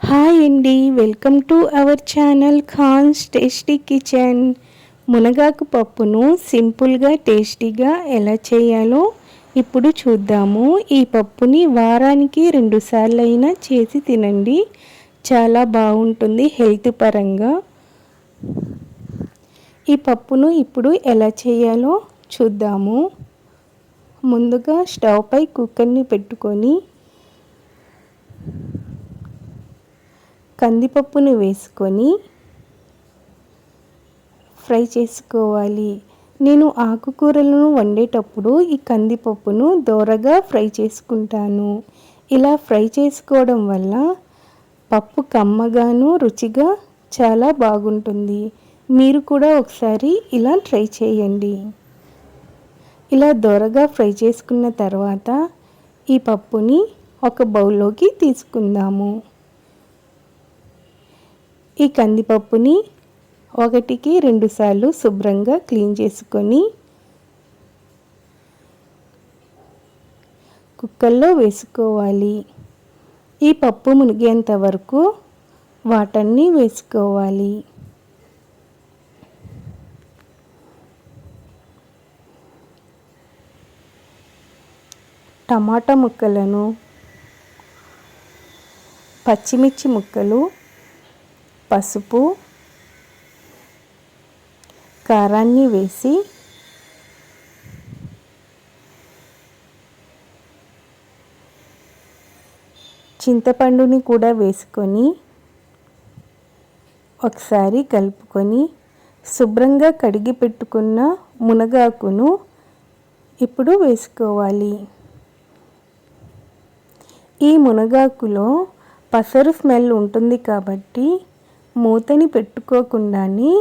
Hi అండి, welcome to our channel Khan's Tasty Kitchen. మునగాకు పప్పును సింపుల్గా టేస్టీగా ఎలా చేయాలో ఇప్పుడు చూద్దాము. ఈ పప్పుని వారానికి 2 సార్లు అయినా చేసి తినండి, చాలా బాగుంటుంది హెల్త్ పరంగా. ఈ పప్పును ఇప్పుడు ఎలా చేయాలో చూద్దాము. ముందుగా స్టవ్ పై కుక్కర్ని పెట్టుకొని కందిపప్పును వేసుకొని ఫ్రై చేసుకోవాలి. నేను ఆకుకూరలను వండేటప్పుడు ఈ కందిపప్పును దోరగా ఫ్రై చేసుకుంటాను. ఇలా ఫ్రై చేసుకోవడం వల్ల పప్పు కమ్మగాను రుచిగా చాలా బాగుంటుంది. మీరు కూడా ఒకసారి ఇలా ట్రై చేయండి. ఇలా దోరగా ఫ్రై చేసుకున్న తర్వాత ఈ పప్పుని ఒక బౌల్లోకి తీసుకుందాము. ఈ కందిపప్పుని 1కి 2 సార్లు శుభ్రంగా క్లీన్ చేసుకొని కుక్కర్లో వేసుకోవాలి. ఈ పప్పు మునిగేంత వరకు వాటర్ని వేసుకోవాలి. టమాటా ముక్కలను, పచ్చిమిర్చి ముక్కలు, పసుపు, కారాన్ని వేసి చింతపండుని కూడా వేసుకొని ఒకసారి కలుపుకొని శుభ్రంగా కడిగి పెట్టుకున్న మునగాకును ఇప్పుడు వేసుకోవాలి. ఈ మునగాకులో పసరు స్మెల్ ఉంటుంది కాబట్టి మూతని పెట్టుకోకుండానే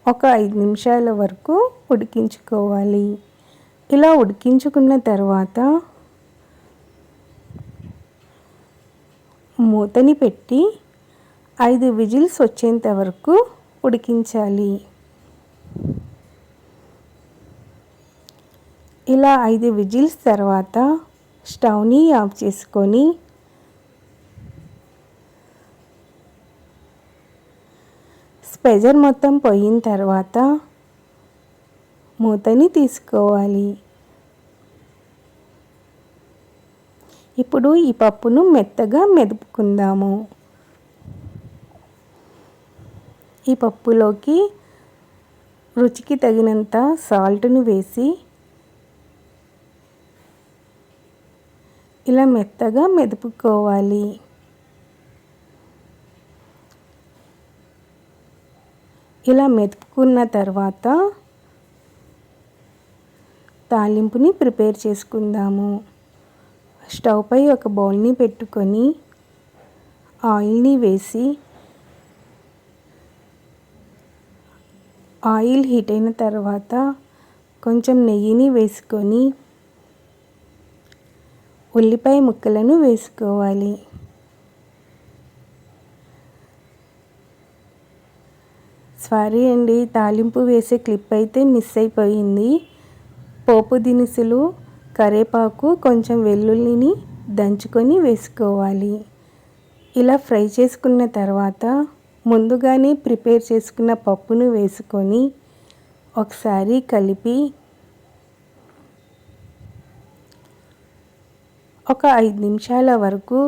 ఒక 5 నిమిషాల వరకు ఉడికించుకోవాలి. ఇలా ఉడికించుకున్న తర్వాత మూతని పెట్టి 5 విజిల్స్ వచ్చేంత వరకు ఉడికించాలి. ఇలా 5 విజిల్స్ తర్వాత స్టవ్ని ఆఫ్ చేసుకొని ప్రెషర్ మొత్తం పోయిన తర్వాత మూతని తీసుకోవాలి. ఇప్పుడు ఈ పప్పును మెత్తగా మెదుపుకుందాము. ఈ పప్పులోకి రుచికి తగినంత సాల్ట్ని వేసి ఇలా మెత్తగా మెదుపుకోవాలి. ఇలా మెతుకున్న తర్వాత తాలింపుని ప్రిపేర్ చేసుకుందాము. స్టవ్ పై ఒక బౌల్ని పెట్టుకొని ఆయిల్ని వేసి ఆయిల్ హీట్ అయిన తర్వాత కొంచెం నెయ్యిని వేసుకొని ఉల్లిపాయ ముక్కలను వేసుకోవాలి. సారీ అండి, తాలింపు వేసే క్లిప్ అయితే మిస్ అయిపోయింది. పోపు దినుసులు, కరివేపాకు, కొంచెం వెల్లుల్లిని దంచుకొని వేసుకోవాలి. ఇలా ఫ్రై చేసుకున్న తర్వాత ముందుగానే ప్రిపేర్ చేసుకున్న పప్పును వేసుకొని ఒకసారి కలిపి ఒక 5 నిమిషాల వరకు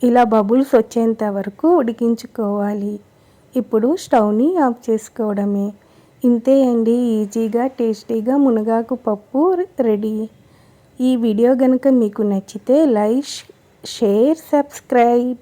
ఇలా బబుల్స్ వచ్చేంత వరకు ఉడికించుకోవాలి. ఇప్పుడు స్టవ్ని ఆఫ్ చేసుకోవడమే. ఇంతే అండి, ఈజీగా టేస్టీగా మునగాకు పప్పు రెడీ. ఈ వీడియో కనుక మీకు నచ్చితే లైక్, షేర్, సబ్స్క్రైబ్.